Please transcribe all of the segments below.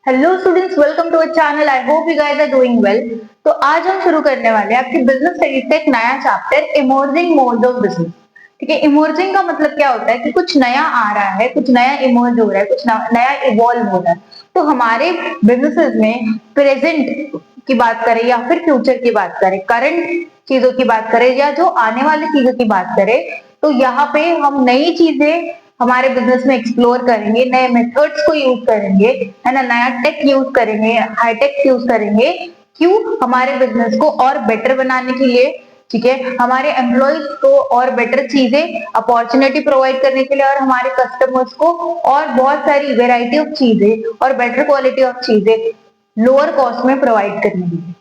Hello students, welcome to our channel. I hope you guys are doing well. तो आज हम शुरू करने वाले हैं आपकी बिजनेस स्टडीज का एक नया chapter, emerging modes of business. ठीक है, इमर्जिंग का मतलब क्या होता है कि कुछ नया आ रहा है, कुछ नया इमर्ज हो रहा है, कुछ नया इवॉल्व हो रहा है। तो हमारे बिजनेसेस में प्रेजेंट की बात करें या फिर फ्यूचर की बात करें, करंट चीजों की बात करें या जो आने वाली चीजों की बात करें, तो यहाँ पे हम नई चीजें हमारे बिजनेस में एक्सप्लोर करेंगे, नए मेथड्स को यूज करेंगे, है ना, नया टेक यूज करेंगे, हाईटेक यूज करेंगे। क्यों? हमारे बिजनेस को और बेटर बनाने के लिए। ठीक है, हमारे एम्प्लॉयज को और बेटर चीजें, अपॉर्चुनिटी प्रोवाइड करने के लिए, और हमारे कस्टमर्स को और बहुत सारी वेराइटी ऑफ चीजें और बेटर क्वालिटी ऑफ चीजें लोअर कॉस्ट में प्रोवाइड करने के लिए।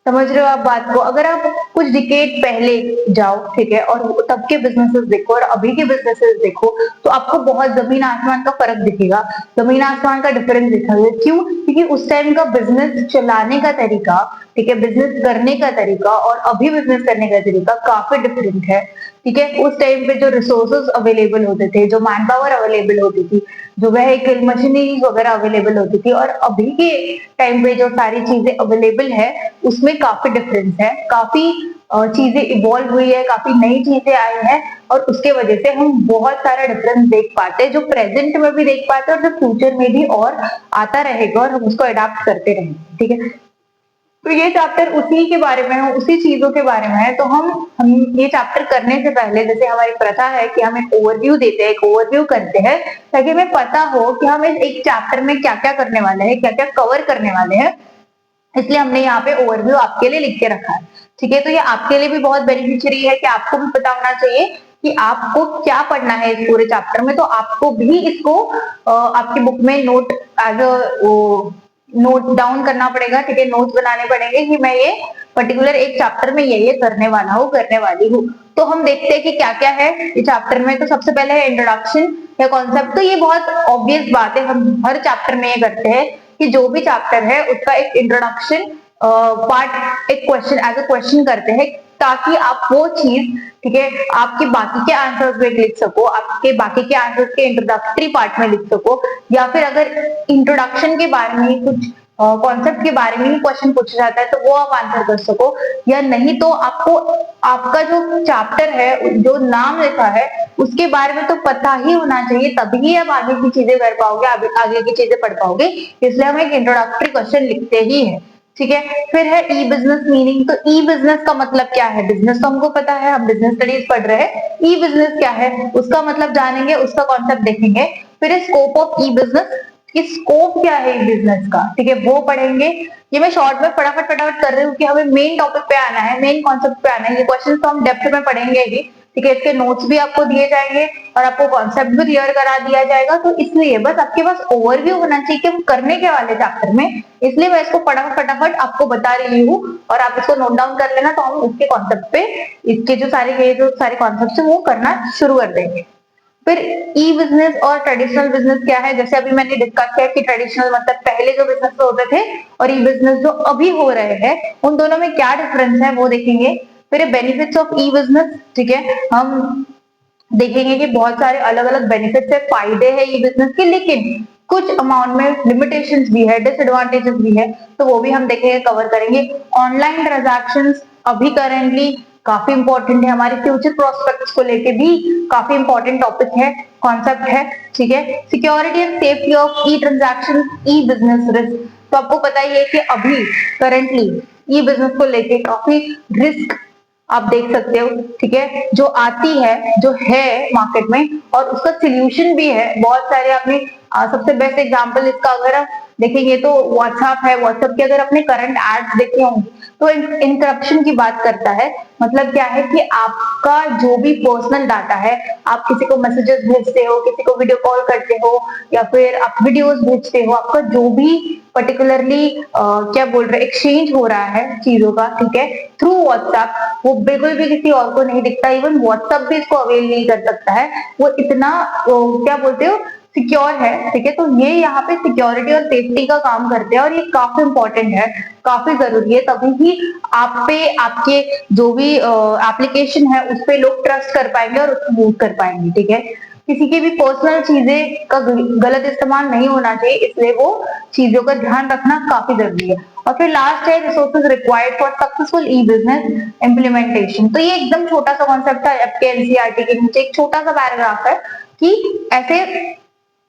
समझ रहे हो आप बात को? अगर आप कुछ डिकेड पहले जाओ, ठीक है, और तब के बिजनेसेस देखो और अभी के बिजनेसेस देखो, तो आपको बहुत जमीन आसमान का फर्क दिखेगा, जमीन आसमान का डिफरेंस दिखेगा। क्यों? क्योंकि उस टाइम का बिजनेस चलाने का तरीका, ठीक है, बिजनेस करने का तरीका और अभी बिजनेस करने का तरीका काफी डिफरेंट है। ठीक है, उस टाइम पे जो रिसोर्सेज अवेलेबल होते थे, जो मैन पावर अवेलेबल होती थी, जो व्हीकल मशीनरीज वगैरह अवेलेबल होती थी, और अभी के टाइम पे जो सारी चीजें अवेलेबल है, उसमें काफी डिफरेंस है। काफी चीजें इवॉल्व हुई है, काफी नई चीजें आई हैं, और उसके वजह से हम बहुत सारा डिफरेंस देख पाते हैं, जो प्रेजेंट में भी देख पाते हैं और जो फ्यूचर में भी और आता रहेगा, और हम उसको अडॉप्ट करते रहेंगे। ठीक है, तो ये चैप्टर उसी के बारे में है, उसी चीजों के बारे में है। तो हम ये चैप्टर करने से पहले, जैसे हमारी प्रथा है कि हम एक ओवरव्यू देते हैं, एक ओवरव्यू करते हैं, ताकि हमें पता हो कि हम इस एक चैप्टर में क्या क्या करने वाले हैं, क्या क्या कवर करने वाले हैं। इसलिए हमने यहाँ पे ओवरव्यू आपके लिए लिख के रखा है। ठीक है, तो ये आपके लिए भी बहुत बेनिफिशियरी है कि आपको भी पता होना चाहिए कि आपको क्या पढ़ना है इस पूरे चैप्टर में। तो आपको भी इसको आपकी बुक में नोट एज नोट डाउन करना पड़ेगा। ठीक है, नोट्स बनाने पड़ेंगे कि मैं ये पर्टिकुलर एक चैप्टर में ये करने वाला हूँ, करने वाली हूँ। तो हम देखते हैं कि क्या क्या है इस चैप्टर में। तो सबसे पहले है इंट्रोडक्शन या कॉन्सेप्ट। तो ये बहुत ऑब्वियस बात है, हम हर चैप्टर में ये करते हैं कि जो भी चैप्टर है उसका एक इंट्रोडक्शन पार्ट, एक क्वेश्चन एज अ क्वेश्चन करते हैं, ताकि आप वो चीज, ठीक है, आपके बाकी के आंसर्स में लिख सको, आपके बाकी के आंसर्स के इंट्रोडक्टरी पार्ट में लिख सको, या फिर अगर इंट्रोडक्शन के बारे में ही कुछ कॉन्सेप्ट के बारे में ही क्वेश्चन पूछा जाता है तो वो आप आंसर कर सको। या नहीं तो आपको आपका जो चैप्टर है, जो नाम लिखा है, उसके बारे में तो पता ही होना चाहिए, तभी आप आगे की चीजें कर पाओगे, आगे की चीजें पढ़ पाओगे। इसलिए हम एक इंट्रोडक्टरी क्वेश्चन लिखते ही है। ठीक है, फिर है ई बिजनेस मीनिंग। तो ई बिजनेस का मतलब क्या है? बिजनेस तो हमको पता है, हम बिजनेस स्टडीज पढ़ रहे हैं। ई बिजनेस क्या है उसका मतलब जानेंगे, उसका कॉन्सेप्ट देखेंगे। फिर है स्कोप ऑफ ई बिजनेस, कि स्कोप क्या है बिजनेस का, ठीक है, वो पढ़ेंगे। ये मैं शॉर्ट में फटाफट फटाफट कर रही हूँ कि हमें मेन टॉपिक पे आना है, मेन कॉन्सेप्ट पे आना है। ये क्वेश्चन तो हम डेप्थ में पढ़ेंगे ही। ठीक है, इसके नोट्स भी आपको दिए जाएंगे और आपको कॉन्सेप्ट भी क्लियर करा दिया जाएगा। तो इसलिए बस आपके पास ओवरव्यू होना चाहिए कि हम करने के वाले चैप्टर में। इसलिए मैं इसको फटाफट फटाफट आपको बता रही हूँ, और आप इसको नोट डाउन कर लेना, तो हम इसके कॉन्सेप्ट पे, इसके जो सारे कॉन्सेप्ट है वो करना शुरू कर देंगे। फिर ई बिजनेस और ट्रेडिशनल बिजनेस क्या है? जैसे अभी मैंने डिस्कस किया कि ट्रेडिशनल मतलब पहले जो बिजनेस होते थे, और ई बिजनेस जो अभी हो रहे हैं, उन दोनों में क्या डिफरेंस है वो देखेंगे। फिर बेनिफिट्स ऑफ ई बिजनेस, ठीक है, हम देखेंगे कि बहुत सारे अलग अलग बेनिफिट्स है, फायदे हैं ई बिजनेस के, लेकिन कुछ अमाउंट में लिमिटेशंस भी है, डिसएडवांटेजेस भी है, तो वो भी हम देखेंगे, कवर करेंगे। ऑनलाइन ट्रांजैक्शंस अभी करेंटली काफी इंपॉर्टेंट है, हमारे फ्यूचर प्रोस्पेक्ट्स को लेके भी काफी इंपॉर्टेंट टॉपिक है, कॉन्सेप्ट है। ठीक है, security and safety of E transaction, E business risk. तो आपको पता ही है कि अभी करेंटली ई बिजनेस को लेके काफी रिस्क आप देख सकते हो। ठीक है, जो आती है, जो है मार्केट में, और उसका सोल्यूशन भी है बहुत सारे। आपने सबसे बेस्ट एग्जांपल इसका अगर आप देखेंगे तो व्हाट्सएप है। व्हाट्सएप के अगर आपने करंट एड्स देखे होंगे तो इनकरप्शन की बात करता है। मतलब क्या है कि आपका जो भी पर्सनल डाटा है, आप किसी को मैसेजेस भेजते हो, किसी को वीडियो कॉल करते हो, या फिर आप वीडियोस भेजते हो, आपका जो भी पर्टिकुलरली क्या बोल रहे एक्सचेंज हो रहा है चीजों का, ठीक है, थ्रू व्हाट्सएप, वो बिल्कुल भी किसी और को नहीं दिखता। इवन व्हाट्सएप भी इसको अवेल नहीं कर सकता है, वो इतना क्या बोलते हो सिक्योर है। ठीक है, तो ये यहाँ पे सिक्योरिटी और सेफ्टी का काम करते हैं, और ये काफी इंपॉर्टेंट है, काफी जरूरी है, तभी ही आप पे आपके जो भी एप्लीकेशन है उस पे लोग ट्रस्ट कर पाएंगे और उसको यूज कर पाएंगे। ठीक है, किसी की भी पर्सनल चीजें का गलत इस्तेमाल नहीं होना चाहिए, इसलिए वो चीजों का ध्यान रखना काफी जरूरी है। और फिर लास्ट है resources required for successful E business implementation. तो ये एकदम छोटा सा कॉन्सेप्ट है, आपके एनसीईआरटी के नीचे एक छोटा सा पैराग्राफ है कि ऐसे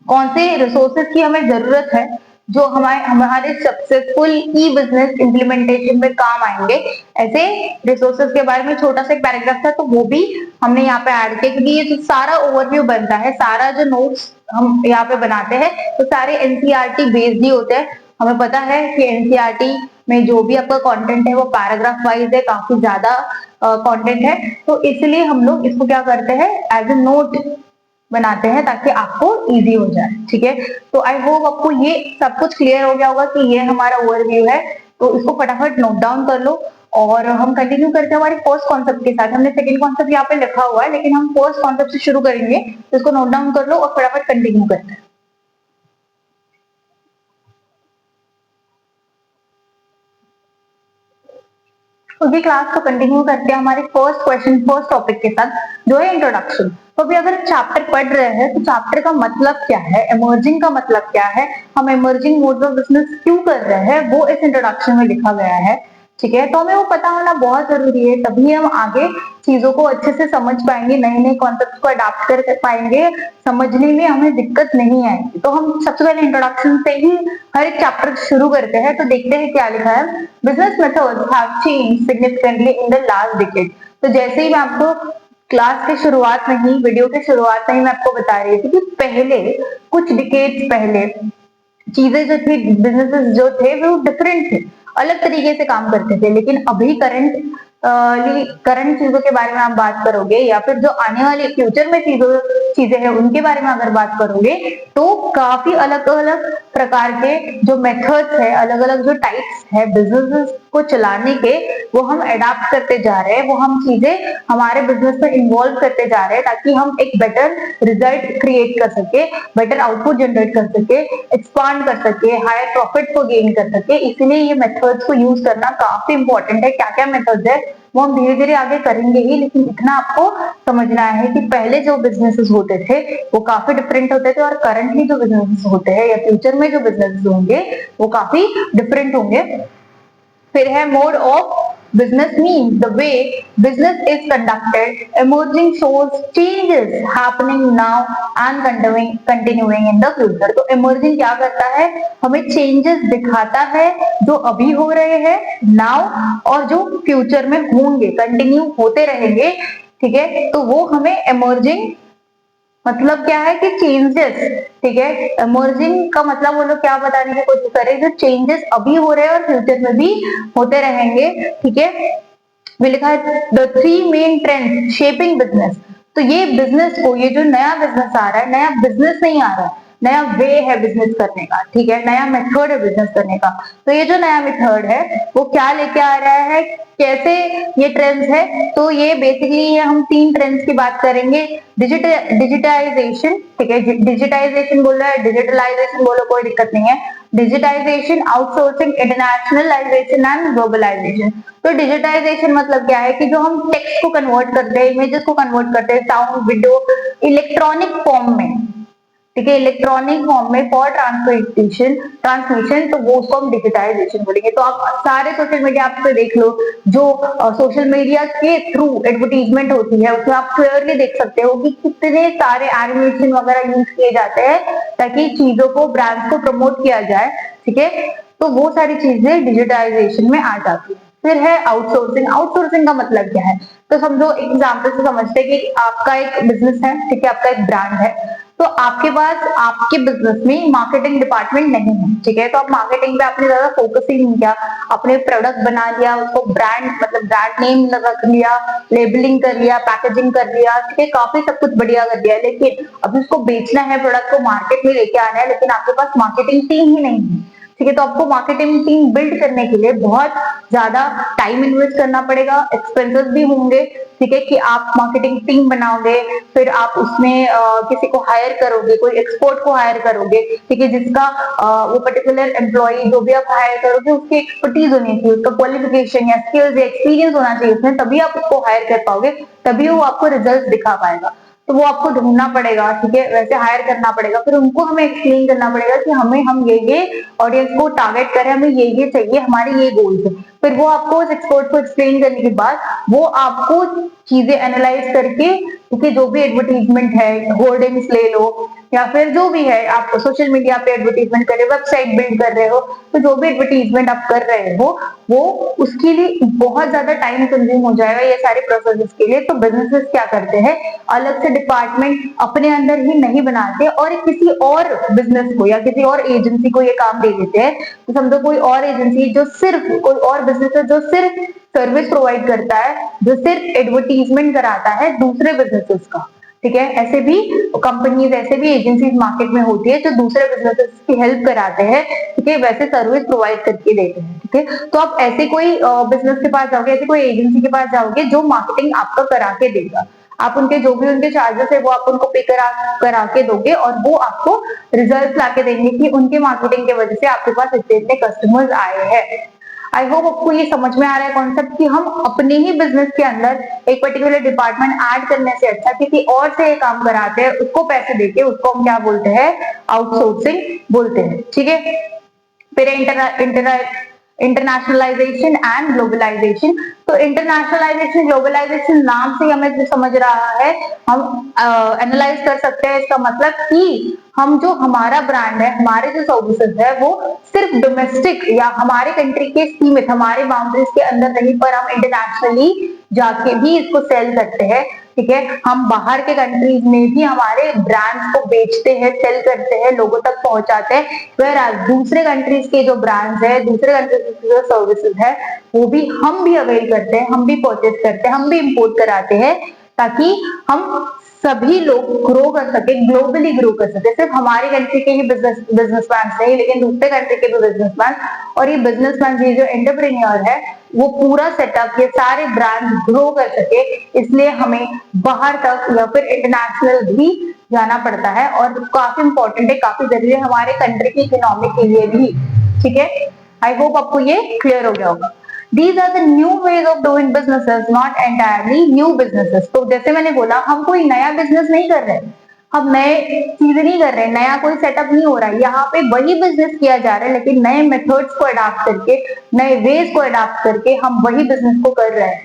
कौन से रिसोर्सेज की हमें जरूरत है जो हमारे हमारे सक्सेसफुल ई बिजनेस इम्प्लीमेंटेशन में काम आएंगे। ऐसे रिसोर्सेज के बारे में छोटा सा एक पैराग्राफ था, तो वो भी हमने यहाँ पे ऐड किया, क्योंकि ये जो सारा ओवरव्यू बनता है, सारा जो नोट्स हम यहाँ पे बनाते हैं तो सारे एनसीईआरटी बेस्ड ही होते हैं। हमें पता है कि एनसीईआरटी में जो भी आपका कंटेंट है वो पैराग्राफ वाइज है, काफी ज्यादा कंटेंट है, तो इसलिए हम लोग इसको क्या करते हैं, एज ए नोट बनाते हैं ताकि आपको इजी हो जाए। ठीक है, तो आई होप आपको ये सब कुछ क्लियर हो गया होगा कि ये हमारा ओवरव्यू है। तो इसको फटाफट नोट डाउन कर लो और हम कंटिन्यू करते हैं हमारे फर्स्ट कॉन्सेप्ट के साथ। हमने सेकंड कॉन्सेप्ट यहाँ पे लिखा हुआ है, लेकिन हम फर्स्ट कॉन्सेप्ट से शुरू करेंगे, तो इसको नोट डाउन कर लो और फटाफट कंटिन्यू करते हैं। उसी क्लास को कंटिन्यू करते हैं हमारे फर्स्ट क्वेश्चन, फर्स्ट टॉपिक के साथ, जो है इंट्रोडक्शन। तो अभी अगर चैप्टर पढ़ रहे हैं तो चैप्टर का मतलब क्या है, इमर्जिंग का मतलब क्या है, हम इमर्जिंग मोड ऑफ बिजनेस क्यों कर रहे हैं, वो इस इंट्रोडक्शन में लिखा गया है। ठीक है, तो हमें वो पता होना बहुत जरूरी है, तभी हम आगे चीजों को अच्छे से समझ पाएंगे, नए नए कॉन्सेप्ट को अडाप्ट कर पाएंगे, समझने में हमें दिक्कत नहीं आएगी। तो हम सबसे पहले इंट्रोडक्शन से ही हर एक चैप्टर शुरू करते हैं। तो देखते हैं क्या लिखा है। Business methods have changed significantly in the last decade. तो जैसे ही मैं आपको क्लास के शुरुआत में ही, वीडियो के शुरुआत में ही मैं आपको बता रही थी कि पहले कुछ डिकेड्स पहले चीजें जो थी, बिजनेसेस जो थे वो डिफरेंट थे, अलग तरीके से काम करते थे। लेकिन अभी करंट चीजों के बारे में आप बात करोगे, या फिर जो आने वाले फ्यूचर में चीजें हैं उनके बारे में अगर बात करोगे, तो काफी अलग अलग प्रकार के जो मेथड्स है, अलग अलग जो टाइप्स है बिजनेस को चलाने के, वो हम अडाप्ट करते जा रहे हैं, वो हम चीजें हमारे बिजनेस में इन्वॉल्व करते जा रहे हैं, ताकि हम एक बेटर रिजल्ट क्रिएट कर सके, बेटर आउटपुट जनरेट कर सके, एक्सपांड कर सके, हायर प्रॉफिट को गेन कर सके। इसीलिए ये मेथड्स को यूज करना काफी इंपॉर्टेंट है। क्या क्या मेथड्स है वो हम धीरे धीरे आगे करेंगे ही, लेकिन इतना आपको समझना है कि पहले जो बिजनेसेस होते थे वो काफी डिफरेंट होते थे, और करंटली जो बिजनेसेस होते हैं या फ्यूचर में जो बिजनेसेस होंगे वो काफी डिफरेंट होंगे। फिर है mode of business mean the way business is conducted, emerging shows changes happening now and continuing in the future. तो इमर्जिंग क्या करता है, हमें चेंजेस दिखाता है जो अभी हो रहे हैं नाउ, और जो फ्यूचर में होंगे, कंटिन्यू होते रहेंगे। ठीक है, तो वो हमें इमर्जिंग मतलब क्या है कि चेंजेस। ठीक है, इमर्जिंग का मतलब वो लोग क्या बताने की कोशिश कर रहे हैं, जो चेंजेस अभी हो रहे हैं और फ्यूचर में भी होते रहेंगे। ठीक है, भी लिखा है the three main trends shaping business. तो ये बिजनेस को, ये जो नया बिजनेस आ रहा है, नया बिजनेस नहीं आ रहा है, नया वे है बिजनेस करने का। ठीक है, नया मेथड है बिजनेस करने का। तो ये जो नया मेथड है वो क्या लेके आ रहा है, कैसे ये ट्रेंड्स है, तो ये बेसिकली हम तीन ट्रेंड्स की बात करेंगे। डिजिटाइजेशन, ठीक है, डिजिटाइजेशन बोल रहा है, डिजिटलाइजेशन बोलो, कोई दिक्कत नहीं है। Digitization, outsourcing, internationalization and globalization. तो डिजिटाइजेशन मतलब क्या है कि जो हम टेक्स्ट को कन्वर्ट करते हैं, इमेजेस को कन्वर्ट करते हैं, साउंड, वीडियो, इलेक्ट्रॉनिक फॉर्म में, ठीक है, इलेक्ट्रॉनिक फॉर्म में फॉर ट्रांसमिशन, तो वो उसको हम डिजिटाइजेशन बोलेंगे। तो आप सारे सोशल मीडिया आप पे देख लो, जो सोशल मीडिया के थ्रू एडवर्टीजमेंट होती है, उसमें आप क्लियरली देख सकते हो कि कितने सारे एनिमेशन वगैरह यूज किए जाते हैं ताकि चीजों को, ब्रांड्स को प्रमोट किया जाए। ठीक है, तो वो सारी चीजें डिजिटाइजेशन में आ जाती है। फिर है आउटसोर्सिंग। आउटसोर्सिंग का मतलब क्या है, तो समझो एग्जाम्पल से समझते हैं कि आपका एक बिजनेस है, ठीक है, आपका एक ब्रांड है, तो आपके पास आपके बिजनेस में मार्केटिंग डिपार्टमेंट नहीं है। ठीक है, तो आप मार्केटिंग पे आपने ज्यादा फोकस ही नहीं किया, अपने प्रोडक्ट बना लिया, उसको ब्रांड मतलब ब्रांड नेम रख लिया, लेबलिंग कर लिया, पैकेजिंग कर लिया, ठीक है, काफी सब कुछ बढ़िया कर दिया, लेकिन अभी उसको बेचना है, प्रोडक्ट को मार्केट में लेके आना है, लेकिन आपके पास मार्केटिंग टीम ही नहीं है। ठीक है, तो आपको मार्केटिंग टीम बिल्ड करने के लिए बहुत ज्यादा टाइम इन्वेस्ट करना पड़ेगा, एक्सपेंसेस भी होंगे। ठीक है, कि आप मार्केटिंग टीम बनाओगे, फिर आप उसमें किसी को हायर करोगे, कोई एक्सपर्ट को हायर करोगे, ठीक है, जिसका वो पर्टिकुलर एम्प्लॉय जो भी आप हायर करोगे उसकी एक्सपर्टीज होनी चाहिए, उसका क्वालिफिकेशन या स्किल्स या एक्सपीरियंस होना चाहिए उसमें, तभी आप उसको हायर कर पाओगे, तभी वो आपको रिजल्ट दिखा पाएगा। तो वो आपको ढूंढना पड़ेगा, ठीक है, वैसे हायर करना पड़ेगा, फिर उनको हमें एक्सप्लेन करना पड़ेगा कि हम ये ऑडियंस को टारगेट करें, हमें ये चाहिए, हमारे ये गोल्स है। फिर वो आपको उस एक्सपर्ट को एक्सप्लेन करने के बाद वो आपको चीजें एनालाइज करके, क्योंकि जो भी एडवर्टीजमेंट है, होर्डिंग्स ले लो या फिर जो भी है, आप सोशल मीडिया पे एडवर्टीजमेंट कर रहे हो, वेबसाइट बिल्ड कर रहे हो, तो जो भी एडवर्टीजमेंट आप कर रहे हो वो उसके लिए बहुत ज्यादा टाइम कंज्यूम हो जाएगा ये सारे प्रोसेसेस के लिए। तो बिजनेसेस क्या करते हैं, अलग से डिपार्टमेंट अपने अंदर ही नहीं बनाते और किसी और बिजनेस को या किसी और एजेंसी को ये काम दे देते हैं। तो समझो कोई और एजेंसी जो सिर्फ, कोई और बिजनेस है जो सिर्फ सर्विस प्रोवाइड करता है, जो सिर्फ एडवर्टीजमेंट कराता है दूसरे बिजनेसेस का, ठीक है। ऐसे भी कंपनीज, ऐसे भी एजेंसीज मार्केट में होती है जो दूसरे बिजनेसेस की हेल्प कराते हैं, ठीक है, वैसे सर्विस प्रोवाइड करके देते हैं, ठीक है। तो आप ऐसे कोई बिजनेस के पास जाओगे, ऐसे कोई एजेंसी के पास जाओगे जो मार्केटिंग आपका करा के देगा, आप उनके जो भी उनके चार्जेस है वो आप उनको पे करा के दोगे और वो आपको रिजल्ट ला के देंगे कि उनके मार्केटिंग की वजह से आपके पास इतने इतने कस्टमर्स आए हैं। आई होप आपको ये समझ में आ रहा है कॉन्सेप्ट कि हम अपने ही बिजनेस के अंदर एक पर्टिकुलर डिपार्टमेंट ऐड करने से अच्छा किसी और से ये काम कराते हैं, उसको पैसे देके, उसको हम क्या बोलते हैं, आउटसोर्सिंग बोलते हैं, ठीक है। फिर इंटरनेशनलाइजेशन एंड ग्लोबलाइजेशन। तो इंटरनेशनलाइजेशन, ग्लोबलाइजेशन नाम से हमें जो समझ रहा है, हम एनालाइज कर सकते हैं इसका मतलब कि हम जो हमारा ब्रांड है, हमारे जो सर्विसेज है वो सिर्फ डोमेस्टिक या हमारे कंट्री के सीमित, हमारे बाउंड्रीज के अंदर नहीं, पर हम इंटरनेशनली जाके भी इसको सेल करते हैं, ठीक है। हम बाहर के कंट्रीज में भी हमारे ब्रांड्स को बेचते हैं, सेल करते हैं, लोगों तक पहुंचाते हैं। वेयर दूसरे कंट्रीज के जो ब्रांड्स है, दूसरे कंट्रीज की जो सर्विसेज है, वो भी हम भी अवेल करते हैं, हम भी परचेज करते हैं, हम भी इंपोर्ट कराते हैं, ताकि हम सभी लोग ग्रो कर सके, ग्लोबली ग्रो कर सके। सिर्फ हमारी कंट्री के ही बिजनेसमैन नहीं, लेकिन दूसरे कंट्री के भी बिजनेसमैन, और ये बिजनेसमैन, ये जो एंटरप्रेन्योर है, वो पूरा सेटअप, ये सारे ब्रांड ग्रो कर सके, इसलिए हमें बाहर तक या फिर इंटरनेशनल भी जाना पड़ता है और काफी इंपॉर्टेंट है, काफी जरूरी है हमारे कंट्री की इकोनॉमी के लिए भी, ठीक है। आई होप आपको ये क्लियर हो गया होगा। These are the new ways of doing businesses, not entirely new businesses। तो जैसे मैंने बोला, हम कोई नया बिजनेस नहीं कर रहे, हम नए चीजें नहीं कर रहे, नया कोई सेटअप नहीं हो रहा है, यहाँ पे वही बिजनेस किया जा रहा है, लेकिन नए मेथड्स को अडॉप्ट करके, नए वेज को अडॉप्ट करके हम वही बिजनेस को कर रहे हैं,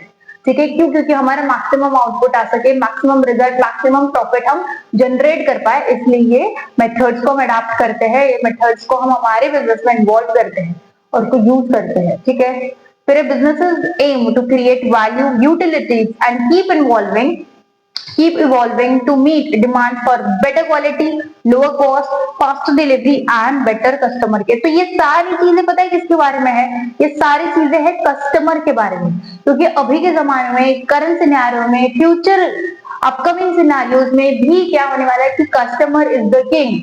ठीक है। क्यों? क्योंकि हमारा मैक्सिमम आउटपुट आ सके, मैक्सिमम रिजल्ट, मैक्सिमम प्रॉफिट हम जनरेट कर पाए, इसलिए ये मेथड्स को हम अडॉप्ट करते हैं, ये मेथड्स को हम हमारे बिजनेस में इन्वॉल्व करते हैं और उसको यूज करते हैं, ठीक है। फिर businesses aim to create value, utilities and keep evolving to meet demand for better quality, lower cost, faster delivery and better customer care। तो ये सारी चीजें पता है किसके बारे में है? ये सारी चीजें हैं कस्टमर के बारे में, क्योंकि अभी के जमाने में, करंट सिनेरियो में, फ्यूचर अपकमिंग सिनेरियोज में भी क्या होने वाला है कि कस्टमर इज द किंग।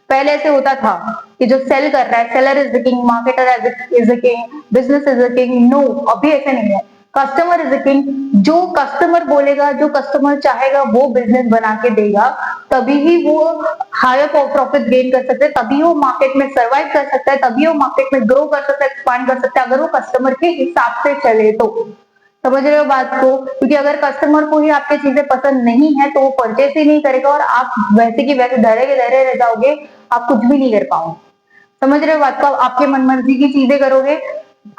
पहले ऐसे होता था कि जो सेल कर रहा है, seller is the king, marketer is the king, business is the king. No, अभी ऐसा नहीं है, कस्टमर इज द किंग। जो कस्टमर बोलेगा, जो कस्टमर चाहेगा, वो बिजनेस बना के देगा, तभी ही वो हायर प्रॉफिट गेन कर सकता है, तभी वो मार्केट में सर्वाइव कर सकता है, तभी वो मार्केट में ग्रो कर सकता है, एक्सपांड कर सकता है, अगर वो कस्टमर के हिसाब से चले तो। समझ रहे हो बात को? क्योंकि अगर कस्टमर को ही आपकी चीजें पसंद नहीं है तो वो परचेस ही नहीं करेगा और आप वैसे की वैसे धरे के धरे रह जाओगे, आप कुछ भी नहीं कर पाओगे। समझ रहे हो बात को? आपके मनमर्जी की चीजें करोगे,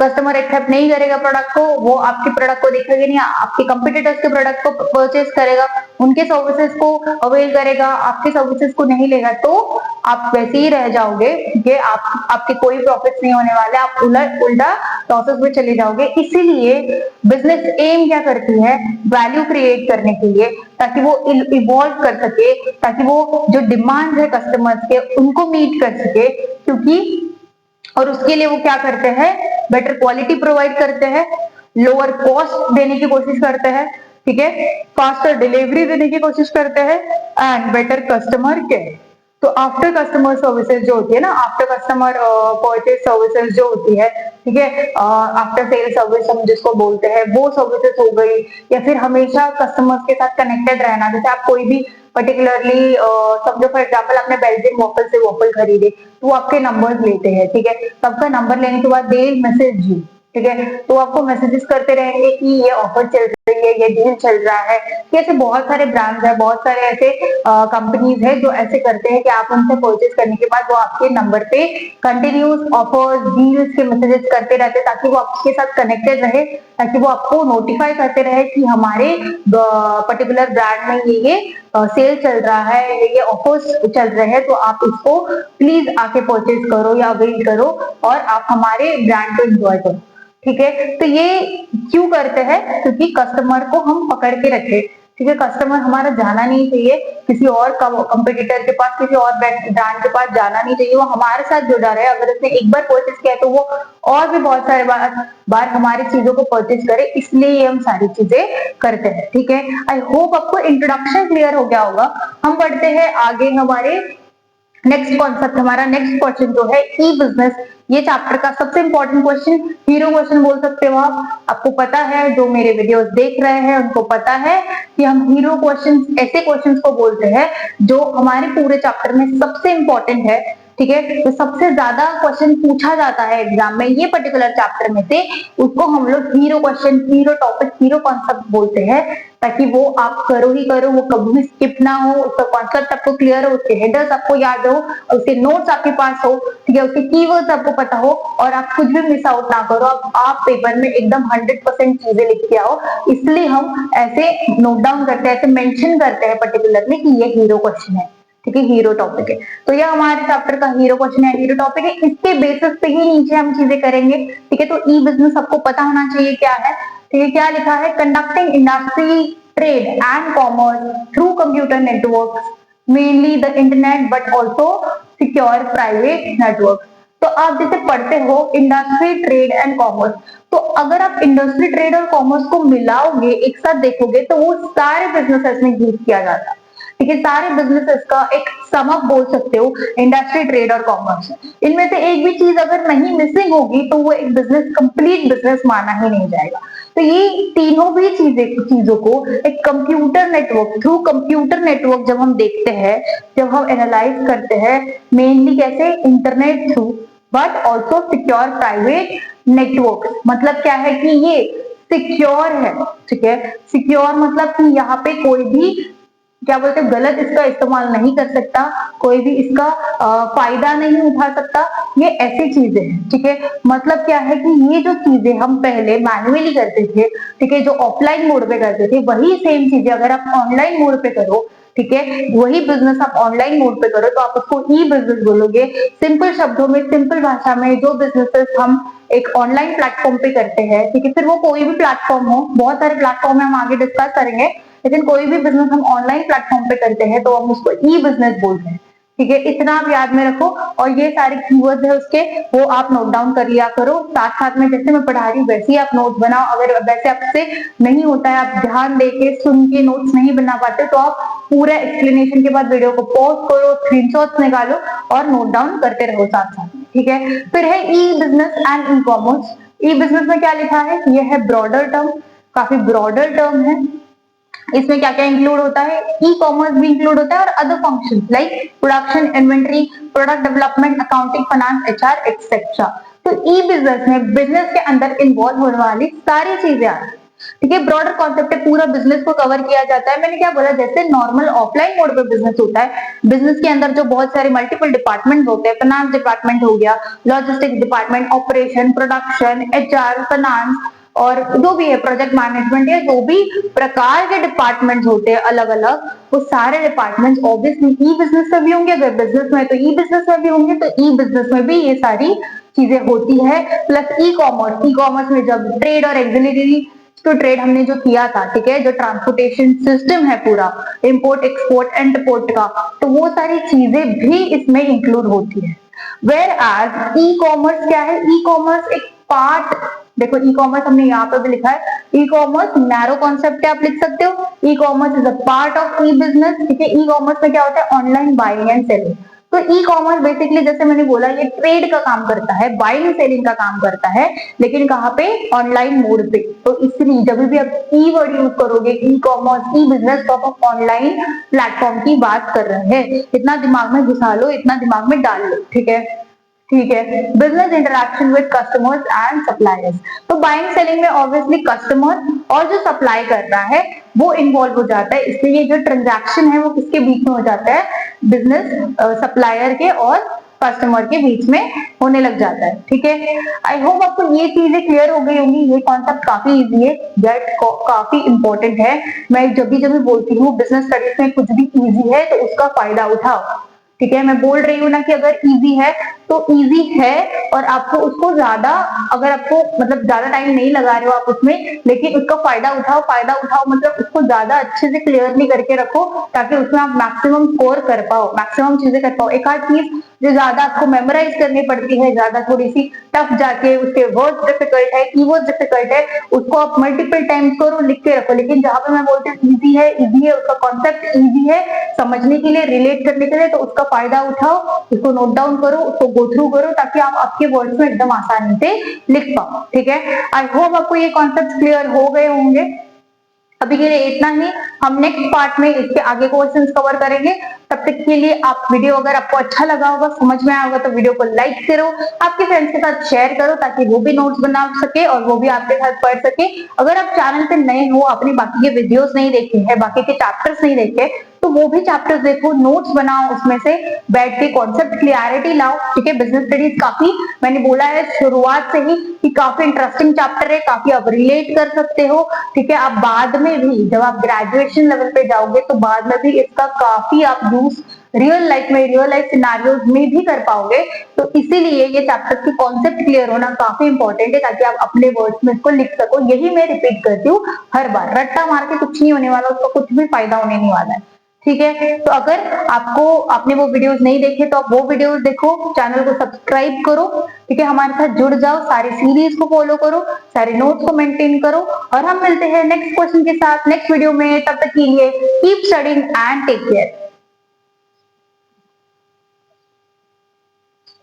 कस्टमर एक्सेप्ट नहीं करेगा प्रोडक्ट को, वो आपके प्रोडक्ट को देखेगा नहीं, आपके कंपटीटर्स के प्रोडक्ट को परचेस करेगा, उनके सर्विसेज को अवेल करेगा, आपके सर्विसेज को नहीं लेगा, तो आप वैसे ही रह जाओगे, कि आपके कोई प्रॉफिट नहीं होने वाले, आप उल्टा लॉसेस में चले जाओगे। इसीलिए बिजनेस एम क्या करती है, वैल्यू क्रिएट करने के लिए, ताकि वो इवॉल्व कर सके, ताकि वो जो डिमांड है कस्टमर्स के उनको मीट कर सके, क्योंकि और उसके लिए वो क्या करते हैं, बेटर क्वालिटी प्रोवाइड करते हैं, लोअर कॉस्ट देने की कोशिश करते हैं, ठीक है, फास्टर डिलीवरी देने की कोशिश करते हैं एंड बेटर कस्टमर केयर। तो आफ्टर कस्टमर सर्विसेज जो होती है ना, आफ्टर कस्टमर परचेज सर्विसेज जो होती है, ठीक है, आफ्टर सेल सर्विस हम जिसको बोलते हैं, वो सर्विसेज हो गई, या फिर हमेशा कस्टमर्स के साथ कनेक्टेड रहना। जैसे आप कोई भी पर्टिकुलरली समझो फॉर एग्जाम्पल आपने बेल्जियम वॉफल से वॉफल खरीदे, तो वो आपके नंबर्स लेते हैं, ठीक है, सबका नंबर लेने के बाद दे मैसेज यू, ठीक है। तो आपको मैसेजेस करते रहेंगे कि ये ऑफर चल रही है, ये डील चल रहा है। ऐसे बहुत सारे ब्रांड्स है, बहुत सारे ऐसे कंपनीज है जो ऐसे करते हैं कि आप उनसे परचेज करने के बाद वो आपके नंबर पे कंटिन्यूस ऑफर्स डील्स के मैसेजेस करते रहते हैं, ताकि वो आपके साथ कनेक्टेड रहे, ताकि वो आपको नोटिफाई करते रहे कि हमारे पर्टिकुलर ब्रांड में ये सेल चल रहा है, ये ऑफर्स चल रहे हैं, तो आप इसको प्लीज आके परचेज करो या अवेल करो और आप हमारे ब्रांड को एंजॉय करो। ठीक है। तो ये क्यों करते हैं? क्योंकि कस्टमर को हम पकड़ के रखे। ठीक है। कस्टमर हमारा जाना नहीं चाहिए किसी और कंपटीटर के पास, किसी और ब्रांड के पास जाना नहीं चाहिए, वो हमारे साथ जुड़ा रहे। अगर उसने एक बार परचेज किया तो वो और भी बहुत सारे बार हमारी चीजों को परचेज करे, इसलिए ये हम सारी चीजें करते हैं। ठीक है। आई होप आपको इंट्रोडक्शन क्लियर हो गया होगा। हम बढ़ते हैं आगे हमारे नेक्स्ट कॉन्सेप्ट। हमारा नेक्स्ट क्वेश्चन जो है ई बिजनेस, ये चैप्टर का सबसे इंपॉर्टेंट क्वेश्चन, हीरो क्वेश्चन बोल सकते हो आप। आपको पता है, जो मेरे वीडियोस देख रहे हैं उनको पता है कि हम हीरो क्वेश्चन ऐसे क्वेश्चंस को बोलते हैं जो हमारे पूरे चैप्टर में सबसे इंपॉर्टेंट है। ठीक है। तो सबसे ज्यादा क्वेश्चन पूछा जाता है एग्जाम में ये पर्टिकुलर चैप्टर में से, उसको हम लोग hero question, hero topic, hero concept बोलते हैं, ताकि वो आप करो ही करो, वो कभी भी स्किप ना हो, उसका कॉन्सेप्ट आपको क्लियर हो, उसके हेडर्स आपको याद हो, उसके नोट्स आपके पास हो, ठीक है, उसके कीवर्ड्स आपको पता हो और आप कुछ भी मिस आउट ना करो। आप पेपर में एकदम 100% चीजें लिख के आओ, इसलिए हम ऐसे नोट डाउन करते हैं, ऐसे मेंशन करते हैं पर्टिकुलरली कि ये हीरो क्वेश्चन है। ठीक है। हीरो टॉपिक है, तो यह हमारे चैप्टर का हीरो क्वेश्चन है, हीरो टॉपिक है। इसके बेसिस पे ही नीचे हम चीजें करेंगे। ठीक है। तो ई बिजनेस आपको पता होना चाहिए क्या है। ठीक है। क्या लिखा है? Conducting industry trade and commerce through computer network, mainly the internet but also secure private network. तो आप जैसे पढ़ते हो इंडस्ट्री ट्रेड एंड कॉमर्स, तो अगर आप इंडस्ट्री ट्रेड और कॉमर्स को मिलाओगे, एक साथ देखोगे, तो वो सारे बिजनेसेस में यूज किया जाता है। ठीक है। सारे बिजनेसेस का एक सम अप बोल सकते हो इंडस्ट्री ट्रेड और कॉमर्स। इनमें से एक भी चीज अगर नहीं मिसिंग होगी तो वो एक बिजनेस कंप्लीट बिजनेस माना ही नहीं जाएगा। तो ये तीनों भी चीजों को एक computer network, through computer network जब हम देखते हैं, जब हम एनालाइज करते हैं, मेनली कैसे? Internet through but also secure private network. मतलब क्या है कि ये सिक्योर है। ठीक है। सिक्योर मतलब कि यहाँ पे कोई भी क्या बोलते हैं, गलत इसका इस्तेमाल नहीं कर सकता, कोई भी इसका फायदा नहीं उठा सकता, ये ऐसी चीजें हैं। ठीक है। मतलब क्या है कि ये जो चीजें हम पहले मैन्युअली करते थे, ठीक है, जो ऑफलाइन मोड पे करते थे, वही सेम चीजें अगर आप ऑनलाइन मोड पे करो, ठीक है, वही बिजनेस आप ऑनलाइन मोड पे करो, तो आप उसको ई बिजनेस बोलोगे। सिंपल शब्दों में, सिंपल भाषा में, जो बिजनेसेस हम एक ऑनलाइन प्लेटफॉर्म पे करते हैं, ठीक है, फिर वो कोई भी प्लेटफॉर्म हो, बहुत सारे प्लेटफॉर्म है, हम आगे डिस्कस करेंगे, लेकिन कोई भी बिजनेस हम ऑनलाइन प्लेटफॉर्म पे करते हैं तो हम उसको ई बिजनेस बोलते हैं। ठीक है। इतना आप याद में रखो, और ये सारे कीवर्ड्स है उसके, वो आप नोट डाउन कर लिया करो। साथ साथ में जैसे मैं पढ़ा रही हूँ वैसे ही आप नोट बनाओ। अगर वैसे आपसे नहीं होता है, आप ध्यान देके सुन के नोट्स नहीं बना पाते, तो आप पूरा एक्सप्लेनेशन के बाद वीडियो को पॉज करो, स्क्रीनशॉट्स निकालो और नोट डाउन करते रहो साथ साथ में। ठीक है। फिर है e business and e commerce. E business में क्या लिखा है? यह है ब्रॉडर टर्म, काफी ब्रॉडर टर्म है। इसमें क्या क्या इंक्लूड होता है? ई कॉमर्स भी इंक्लूड होता है और other functions like production, inventory, product development, accounting, finance, HR etcetera. तो ई बिजनेस में बिजनेस के अंदर इन्वॉल्व होने वाली सारी चीजें आती है। ठीक है। ब्रॉडर कॉन्सेप्ट है, पूरा बिजनेस को कवर किया जाता है। मैंने क्या बोला, जैसे नॉर्मल ऑफलाइन मोड पे बिजनेस होता है, बिजनेस के अंदर जो बहुत सारे मल्टीपल डिपार्टमेंट होते हैं, फाइनेंस डिपार्टमेंट हो गया, logistics department, operation, production, HR, finance, और जो भी है प्रोजेक्ट मैनेजमेंट, या जो भी प्रकार के डिपार्टमेंट्स होते हैं अलग अलग, वो सारे डिपार्टमेंट्स ऑब्वियसली ई बिजनेस में भी होंगे। अगर बिजनेस में तो ई बिजनेस में भी होंगे, तो ई बिजनेस में भी ये सारी चीजें होती है। प्लस ई कॉमर्स, ई कॉमर्स में जब ट्रेड और एक्सिलरी तो ट्रेड हमने जो किया था, ठीक है, जो ट्रांसपोर्टेशन सिस्टम है पूरा, इंपोर्ट एक्सपोर्ट एंड का, तो वो सारी चीजें भी इसमें इंक्लूड होती है। वेयर एज ई कॉमर्स क्या है? ई कॉमर्स एक पार्ट, देखो ई कॉमर्स हमने यहाँ पे भी लिखा है, ई कॉमर्स नैरो कॉन्सेप्ट है, आप लिख सकते हो। E commerce is a part of E business. ठीक है। ई कॉमर्स में क्या होता है? Online buying and selling. तो ई कॉमर्स बेसिकली जैसे मैंने बोला, ये ट्रेड का काम करता है, बाइंग सेलिंग का काम करता है, लेकिन कहाँ पे? ऑनलाइन मोड पे। तो इसलिए जब भी आप ई वर्ड यूज करोगे, ई कॉमर्स, ई बिजनेस, तो आप ऑनलाइन प्लेटफॉर्म की बात कर रहे हैं। इतना दिमाग में घुसा लो, इतना दिमाग में डाल लो। ठीक है। ठीक है। Business interaction with customers and suppliers, तो बाइंग सेलिंग में ऑब्वियसली कस्टमर और जो सप्लाई कर रहा है वो इन्वॉल्व हो जाता है, इसलिए ये जो ट्रांजैक्शन है वो किसके बीच में हो जाता है, बिजनेस सप्लायर के और कस्टमर के बीच में होने लग जाता है। ठीक है, आई होप आपको ये चीजें क्लियर हो गई होंगी। ये कॉन्सेप्ट काफी इजी है, दैट काफी इंपॉर्टेंट है। मैं जब भी बोलती हूँ बिजनेस स्टडीज में कुछ भी इजी है तो उसका फायदा उठाओ। ठीक है, मैं बोल रही हूँ ना कि अगर इजी है तो इजी है, और आपको उसको ज्यादा, अगर आपको मतलब ज्यादा टाइम नहीं लगा रहे हो आप उसमें, लेकिन उसका फायदा उठाओ। फायदा उठाओ मतलब उसको ज्यादा अच्छे से क्लियरली करके रखो ताकि उसमें आप मैक्सिमम स्कोर कर पाओ, मैक्सिमम चीजें कर पाओ। एक आध चीज जो ज्यादा आपको मेमोराइज करनी पड़ती है, ज्यादा थोड़ी सी टफ जाके, उसके वर्ड डिफिकल्ट है, कीवर्ड डिफिकल्ट है, उसको आप मल्टीपल टाइम्स करो, लिख के रखो। लेकिन जहां पे मैं बोलती हूँ इजी है, इजी है, उसका कॉन्सेप्ट इजी है समझने के लिए, रिलेट करने के लिए, तो उसका फायदा उठाओ, उसको नोट डाउन करो, उसको गो थ्रू करो ताकि आप आपके वर्ड्स में एकदम आसानी से लिख पाओ। ठीक है, आई होप आपको ये कॉन्सेप्ट क्लियर हो गए होंगे। अभी के लिए इतना ही, हम नेक्स्ट पार्ट में इसके आगे क्वेश्चंस कवर करेंगे। तब तक के लिए आप वीडियो अगर आपको अच्छा लगा होगा, समझ में आया होगा, तो वीडियो को लाइक करो, आपके फ्रेंड्स के साथ शेयर करो ताकि वो भी नोट्स बना सके और वो भी आपके साथ पढ़ सके। अगर आप चैनल पे नए हो, आपने बाकी के वीडियोस नहीं देखे हैं, बाकी के चैप्टर्स नहीं देखे, तो वो भी चैप्टर्स देखो, नोट्स बनाओ, उसमें से बैठ के कॉन्सेप्ट क्लियरिटी लाओ। ठीक है, बिजनेस स्टडीज काफी, मैंने बोला है शुरुआत से ही कि काफी इंटरेस्टिंग चैप्टर है, काफी आप रिलेट कर सकते हो। ठीक है, आप बाद में भी जब आप ग्रेजुएशन लेवल पे जाओगे तो बाद में भी इसका काफी आप यूज रियल लाइफ में, रियल लाइफ सिनारियोज में भी कर पाओगे। तो इसीलिए ये चैप्टर की कॉन्सेप्ट क्लियर होना काफी इंपॉर्टेंट है ताकि आप अपने वर्ड्स में इसको लिख सको। यही मैं रिपीट करती हूँ हर बार, रट्टा मार के कुछ नहीं होने वाला, उसका कुछ भी फायदा होने नहीं वाला है। ठीक है, तो अगर आपने वो वीडियोस नहीं देखे तो आप वो वीडियोस देखो, चैनल को सब्सक्राइब करो। ठीक है, हमारे साथ जुड़ जाओ, सारी सीरीज को फॉलो करो, सारे नोट्स को मेंटेन करो, और हम मिलते हैं नेक्स्ट क्वेश्चन के साथ नेक्स्ट वीडियो में। तब तक के लिए keep studying and take care.